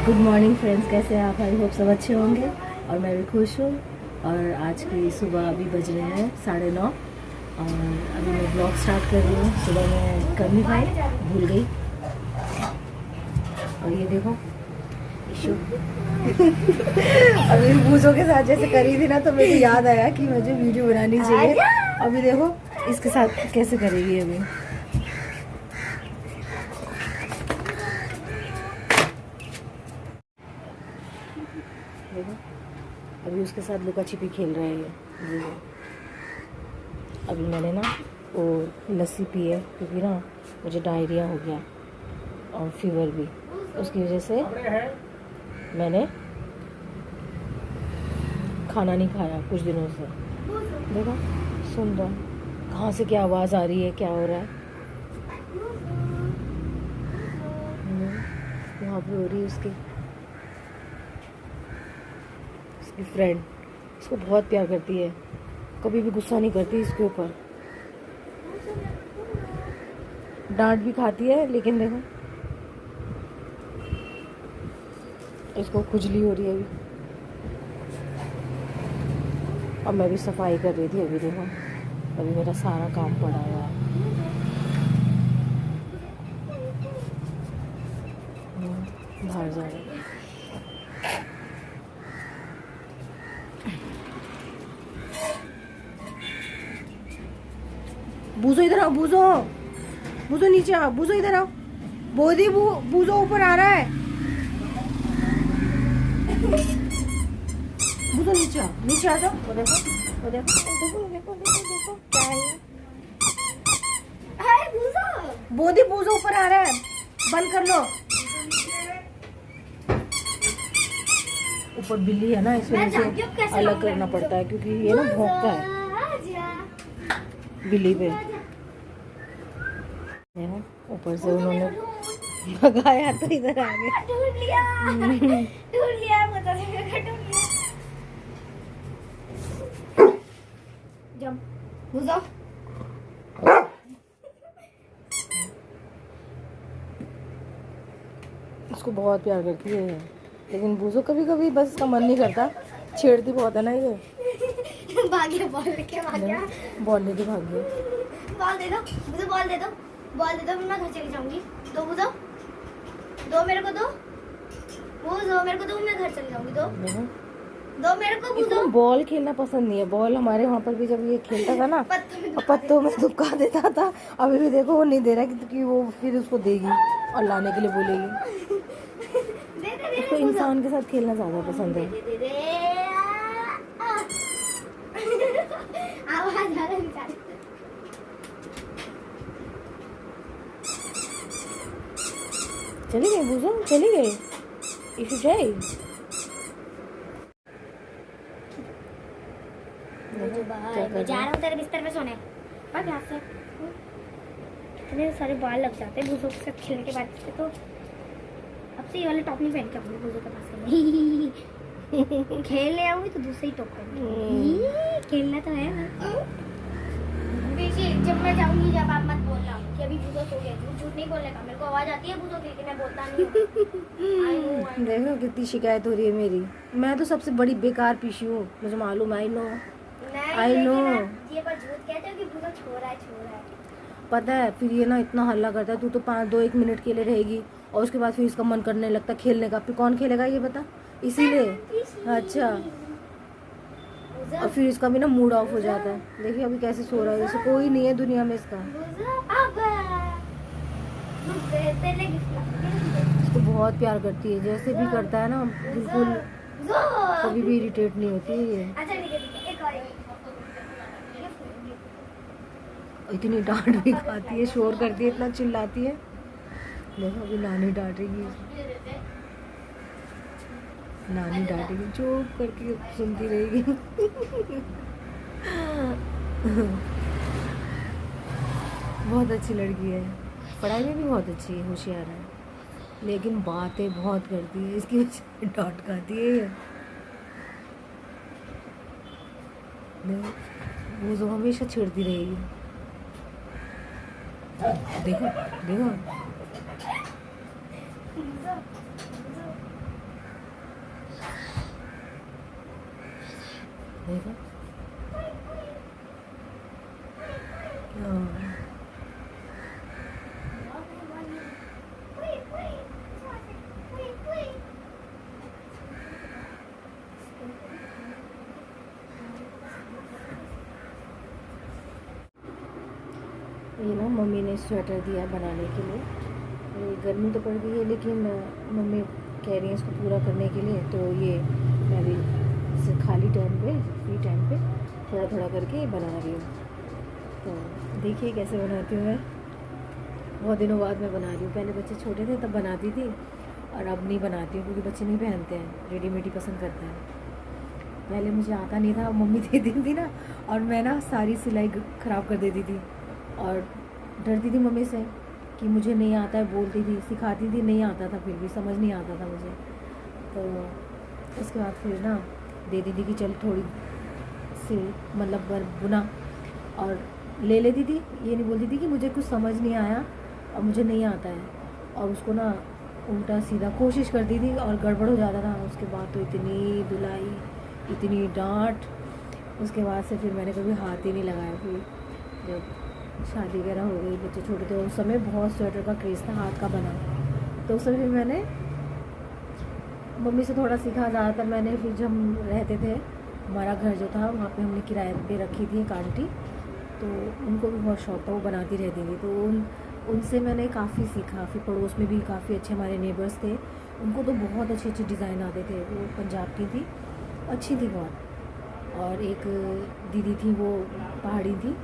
Good morning friends, कैसे हैं आप? आई होप सब अच्छे होंगे और मैं भी खुश हूँ। और आज की सुबह अभी बज रहे हैं 9:30 और अभी मैं ब्लॉग स्टार्ट कर रही हूँ। सुबह मैं कर नहीं पाई, भूल गई। और ये देखो इशू अभी बूजों के साथ जैसे करी थी ना, तो मेरे को याद आया कि मुझे वीडियो बनानी चाहिए। अभी देखो इसके साथ कैसे करेगी। अभी देखो, अभी उसके साथ लुका छिपी खेल रहे हैं। अभी मैंने ना वो लस्सी पी है क्योंकि ना मुझे डायरिया हो गया और फीवर भी। उसकी वजह से मैंने खाना नहीं खाया कुछ दिनों से। देखो सुन रहा, कहाँ से क्या आवाज़ आ रही है, क्या हो रहा है। वहाँ पे हो रही है उसकी फ्रेंड। इसको बहुत प्यार करती है, कभी भी गुस्सा नहीं करती इसके ऊपर। डांट भी खाती है, लेकिन देखो इसको खुजली हो रही है अभी। और मैं भी सफाई कर रही थी। अभी देखो, अभी मेरा सारा काम पड़ा हुआ है। बाहर जा रहे हैं। बूझो इधर आओ, बूझो बूझो नीचे आओ, बूझो इधर आओ। बोधी बूझो ऊपर आ रहा है। बूझो नीचे आओ, नीचे आ जाओ। वो देखो वो देखो देखो देखो देखो देखो क्या है। बोधी बूझो ऊपर आ रहा है, बंद कर लो। ऊपर बिल्ली है ना, इस वजह से अलग करना पड़ता है क्योंकि ये ना भौंकता है बिल्ली पे। ऊपर से उन्होंने भगाया तो इधर आ गया। ढूंढ लिया उसको बहुत प्यार करती है, लेकिन बूझो कभी कभी बस इसका मन नहीं करता। छेड़ती बहुत है ना ये। भाग्य बॉल लेके भाग गया। बॉल लेके भाग गया। बॉल दे दो मुझे, बॉल दे दो, बॉल दे दो, मैं घर चली जाऊंगी। दो बुझो, दो मेरे को दो, बुझो मेरे को दो, मैं घर चली जाऊंगी। दो दो मेरे को बुझो। इसको बॉल खेलना पसंद नहीं है। बॉल हमारे वहाँ पर भी जब ये खेलता था ना, पत्तों में दुबका देता था। अभी भी देखो वो नहीं दे रहा क्योंकि वो फिर उसको देगी और लाने के लिए बोलेगी। इसको इंसान के साथ खेलना ज्यादा पसंद है। आवाज आ रही है। चली गई बूझो, चली गई। इशू जाए मैं जा रहा हूँ तेरे बिस्तर पे सोने। भाग यहाँ से। इतने सारे बाल लग जाते हैं बूझो के साथ खेलने के बाद से। तो अब से ये वाले टॉप नहीं पहन के आऊंगी बूझो के पास। खेलने आऊंगी तो दूसरी टॉप पहन। खेलना तो है। जब मैं जाऊंगी, जब आप मत बोलना कि अभी बूझो सो गया। झूठ नहीं बोलने का, मेरे को आवाज आती है बूझो की, लेकिन मैं बोलता नहीं। देखो कितनी शिकायत हो रही है मेरी। मैं तो सबसे बड़ी बेकार पीछी हूँ, मुझे मालूम। आई नो ये पर झूठ कहते हो कि बूझो छोरा है, छोरा है। पता है, फिर ये ना इतना हल्ला करता है। तू तो 5-2-1 मिनट के लिए रहेगी और उसके बाद फिर इसका मन करने लगता है खेलने का। फिर कौन खेलेगा ये बता? इसीलिए। अच्छा, और फिर इसका भी ना मूड ऑफ हो जाता है। देखिए अभी कैसे सो रहा है, जैसे कोई नहीं है दुनिया में इसका। इसको बहुत प्यार करती है, जैसे भी करता है ना, बिल्कुल कभी भी इरिटेट नहीं होती है ये। इतनी डांट भी खाती है, शोर करती है, इतना चिल्लाती है। देखो अभी नानी डांटेगी, नानी डांटेगी, चुप करके सुनती रहेगी। बहुत अच्छी लड़की है, पढ़ाई में भी बहुत अच्छी है, होशियार है, लेकिन बातें बहुत करती है। इसकी वजह से डांट खाती है। वो जो हमेशा छेड़ती रहेगी। देखो देखो देखो ये ना मम्मी ने स्वेटर दिया बनाने के लिए। ये गर्मी तो पड़ गई है लेकिन मम्मी कह रही है इसको पूरा करने के लिए, तो ये मैं भी इसे खाली टाइम पे, फ्री टाइम पे थोड़ा थोड़ा करके बना रही हूँ। तो देखिए कैसे बनाती हूँ मैं। बहुत दिनों बाद मैं बना रही हूँ। पहले बच्चे छोटे थे तब बनाती थी और अब नहीं बनाती हूँ क्योंकि बच्चे नहीं पहनते हैं, रेडीमेड ही पसंद करते हैं। पहले मुझे आता नहीं था, मम्मी दे देती थी ना, और मैं ना सारी सिलाई ख़राब कर देती थी और डरती थी मम्मी से कि मुझे नहीं आता है, बोलती थी, सिखाती थी, नहीं आता था, फिर भी समझ नहीं आता था मुझे। तो उसके बाद फिर ना दे दी थी कि चल थोड़ी सी मतलब बुना और ले लेती थी। ये नहीं बोलती थी कि मुझे कुछ समझ नहीं आया और मुझे नहीं आता है, और उसको ना उल्टा सीधा कोशिश करती थी और गड़बड़ हो जाता था। उसके बाद तो इतनी धुलाई, इतनी डांट। उसके बाद से फिर मैंने कभी हाथ ही नहीं लगाया। फिर जब शादी वगैरह हो गई, बच्चे छोटे थे, उस समय बहुत स्वेटर का क्रेज़ था हाथ का बना, तो उस समय फिर मैंने मम्मी से थोड़ा सीखा। ज़्यादातर मैंने फिर जब हम रहते थे, हमारा घर जो था वहाँ पे हमने किराए पे रखी थी एक आंटी, तो उनको भी बहुत शौक था, वो बनाती रहती थी, तो उनसे मैंने काफ़ी सीखा। फिर पड़ोस में भी काफ़ी अच्छे हमारे नेबर्स थे, उनको तो बहुत अच्छे अच्छे डिज़ाइन आते थे। वो पंजाब की थी, अच्छी थी बहुत। और एक दीदी थी, वो पहाड़ी थी,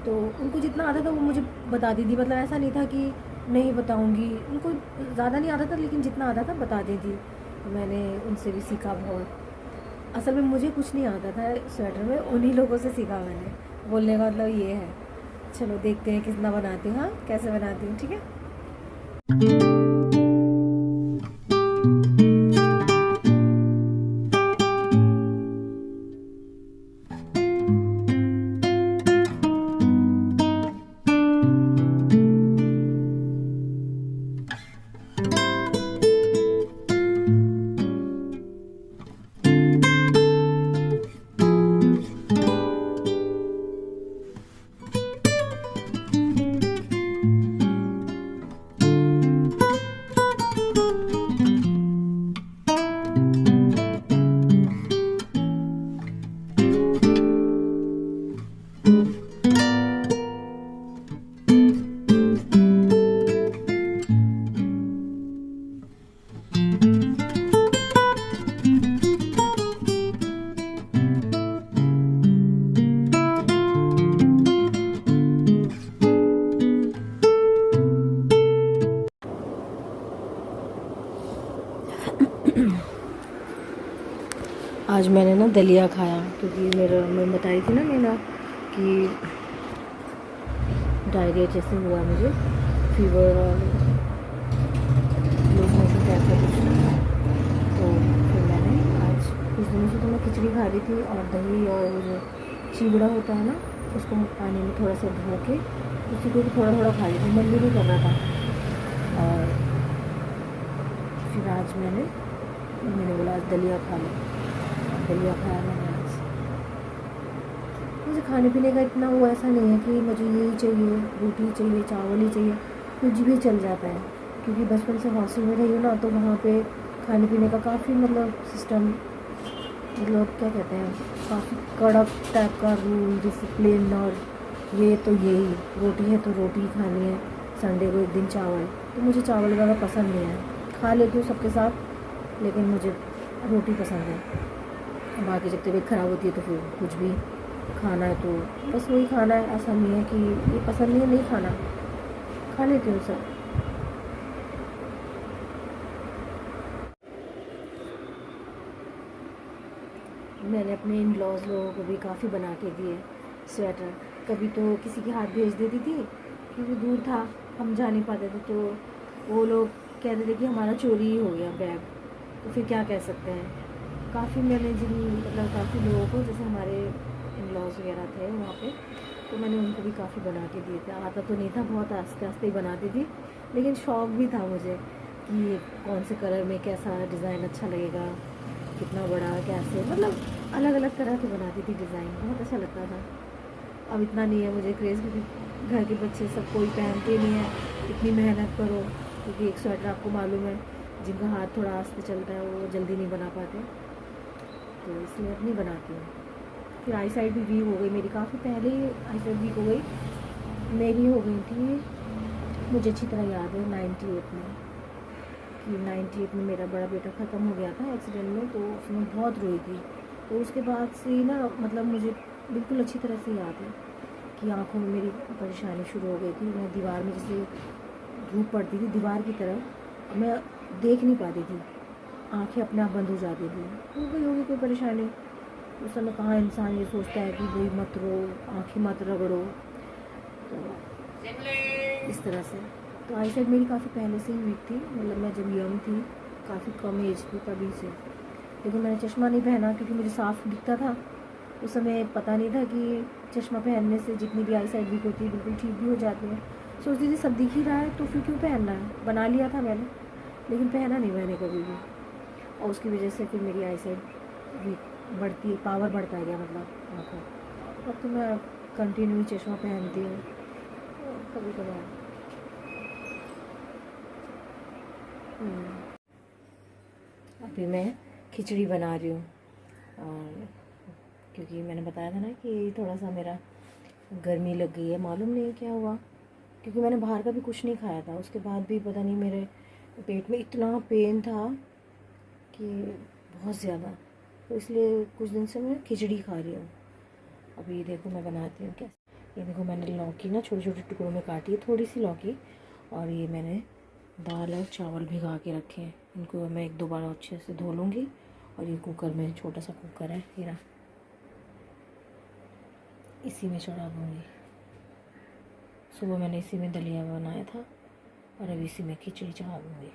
तो उनको जितना आता था वो मुझे बताती थी। मतलब ऐसा नहीं था कि नहीं बताऊंगी, उनको ज़्यादा नहीं आता था लेकिन जितना आता था बताती थी। तो मैंने उनसे भी सीखा बहुत। असल में मुझे कुछ नहीं आता था स्वेटर में, उन्हीं लोगों से सीखा मैंने। बोलने का मतलब ये है। चलो देखते हैं कितना बनाती हूँ, हाँ कैसे बनाती हूँ, ठीक है। आज मैंने ना दलिया खाया क्योंकि मैं बताई थी ना मेरा कि डायरिया जैसे हुआ मुझे, फीवर और लूज मोशन टाइप का कुछ। तो फिर मैंने आज कुछ दिनों से तो मैं खिचड़ी खा रही थी और दही और जो चिवड़ा होता है ना, उसको पानी में थोड़ा सा धो के उसी को भी थोड़ा थोड़ा खा रही थी, मन भी नहीं कर रहा था। और फिर आज मैंने बोला आज दलिया खा लो, दलिया खाया मैंने आज। मुझे खाने पीने का इतना वो ऐसा नहीं है कि मुझे यही चाहिए, रोटी चाहिए, चावल ही चाहिए, कुछ भी चल जाता है। क्योंकि बचपन से हॉस्टल में रही हूँ ना, तो वहाँ पे खाने पीने का काफ़ी मतलब सिस्टम, मतलब क्या कहते हैं, काफ़ी कड़क टाइप का रूल, डिसिप्लिन। और ये तो यही रोटी है तो रोटी ही खानी है, संडे को एक दिन चावल। तो मुझे चावल ज़्यादा पसंद नहीं है, खा लेती हूँ सबके साथ, लेकिन मुझे रोटी पसंद है। बाकी जब तबीयत ख़राब होती है तो फिर कुछ भी खाना है तो बस वही खाना है। ऐसा नहीं है कि ये पसंद नहीं है नहीं खाना, खा लेती हूँ सब। मैंने अपने इन लॉज लोगों को भी काफ़ी बना के दिए स्वेटर। कभी तो किसी के हाथ भेज देती थी क्योंकि दूर था, हम जा नहीं पाते थे, तो वो लोग कहते थे कि हमारा चोरी ही हो गया बैग, तो फिर क्या कह सकते हैं। काफ़ी मैंने मतलब काफ़ी लोगों को, जैसे हमारे इन लॉज वगैरह थे वहाँ पे, तो मैंने उनको भी काफ़ी बना के दिए थे। आता तो नहीं था, बहुत आस्ते आस्ते ही बनाती थी, लेकिन शौक़ भी था मुझे कि कौन से कलर में कैसा डिज़ाइन अच्छा लगेगा। कितना बड़ा कैसे, मतलब अलग अलग तरह के बनाती थी डिज़ाइन, बहुत अच्छा लगता था। अब इतना नहीं है मुझे क्रेज़, क्योंकि घर के बच्चे सब कोई पहनते नहीं है, इतनी मेहनत करो, क्योंकि एक स्वेटर आपको मालूम है जिनका हाथ थोड़ा आस्ते चलता है वो जल्दी नहीं बना पाते, तो इसलिए अब नहीं बनाती हूँ। फिर आई साइड भी वीक हो गई मेरी, काफ़ी पहले ही आई साइड वीक हो गई मेरी, हो गई थी मुझे अच्छी तरह याद है 98 में, कि 98 में मेरा बड़ा बेटा ख़त्म हो गया था एक्सीडेंट में, तो उसमें बहुत रोई थी। तो उसके बाद से ना मतलब मुझे बिल्कुल अच्छी तरह से याद है कि आँखों में मेरी परेशानी शुरू हो गई थी। मैं दीवार में जैसे धूप पड़ती थी दीवार की तरफ, मैं देख नहीं पाती थी, आँखें अपने आप बंद हो जाती थी। हो गई होगी कोई परेशानी, उस समय कहाँ इंसान ये सोचता है कि भाई मत रो, आँखें मत रगड़ो, तो इस तरह से। तो आई साइड मेरी काफ़ी पहले से ही वीक थी, मतलब मैं जब यंग थी, काफ़ी कम एज थी तभी से। लेकिन मैंने चश्मा नहीं पहना क्योंकि मुझे साफ दिखता था। उस समय पता नहीं था कि चश्मा पहनने से जितनी भी आई साइड वीक होती है बिल्कुल ठीक भी हो जाती है। सोचती थी सब दिख ही रहा है तो फिर क्यों पहनना है, बना लिया था मैंने, लेकिन पहना नहीं मैंने कभी भी। और उसकी वजह से फिर मेरी आई साइड वीक बढ़ती, पावर बढ़ता गया मतलब आँखों। अब तो मैं कंटिन्यू चश्मा पहनती हूँ कभी कभार। अभी मैं खिचड़ी बना रही हूँ, और क्योंकि मैंने बताया था ना कि थोड़ा सा मेरा गर्मी लग गई है, मालूम नहीं क्या हुआ, क्योंकि मैंने बाहर का भी कुछ नहीं खाया था, उसके बाद भी पता नहीं मेरे पेट में इतना पेन था कि बहुत ज़्यादा, तो इसलिए कुछ दिन से मैं खिचड़ी खा रही हूँ। अभी देखो मैं बनाती हूँ कैसे। ये देखो मैंने लौकी ना छोटे छोटे टुकड़ों में काटी है, थोड़ी सी लौकी, और ये मैंने दाल और चावल भिगा के रखे हैं, इनको मैं एक दो बार अच्छे से धो लूँगी। और ये कुकर में, छोटा सा कुकर है हीरा, इसी में चढ़ा दूँगी। सुबह मैंने इसी में दलिया बनाया था और अब इसी में खिचड़ी चढ़ा दूँगी।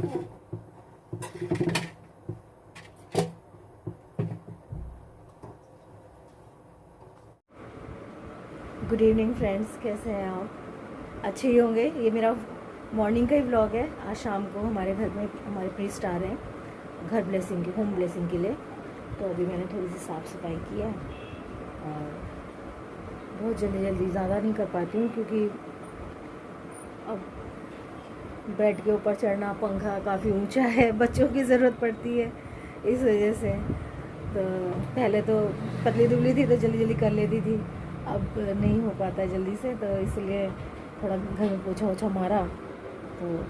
गुड इवनिंग फ्रेंड्स, कैसे हैं आप? अच्छे ही होंगे। ये मेरा मॉर्निंग का ही व्लॉग है। आज शाम को हमारे घर में हमारे प्रीस्ट आ रहे हैं घर ब्लेसिंग के, होम ब्लेसिंग के लिए। तो अभी मैंने थोड़ी सी साफ़ सफाई की है और बहुत जल्दी ज़्यादा नहीं कर पाती हूँ क्योंकि अब बेड के ऊपर चढ़ना, पंखा काफ़ी ऊंचा है, बच्चों की ज़रूरत पड़ती है इस वजह से। तो पहले तो पतली दुबली थी तो जल्दी कर लेती थी, अब नहीं हो पाता जल्दी से, तो इसलिए थोड़ा घर में पोछा ओछा मारा तो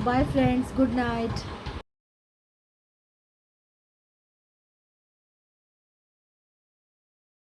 बाय फ्रेंड्स, गुड नाइट।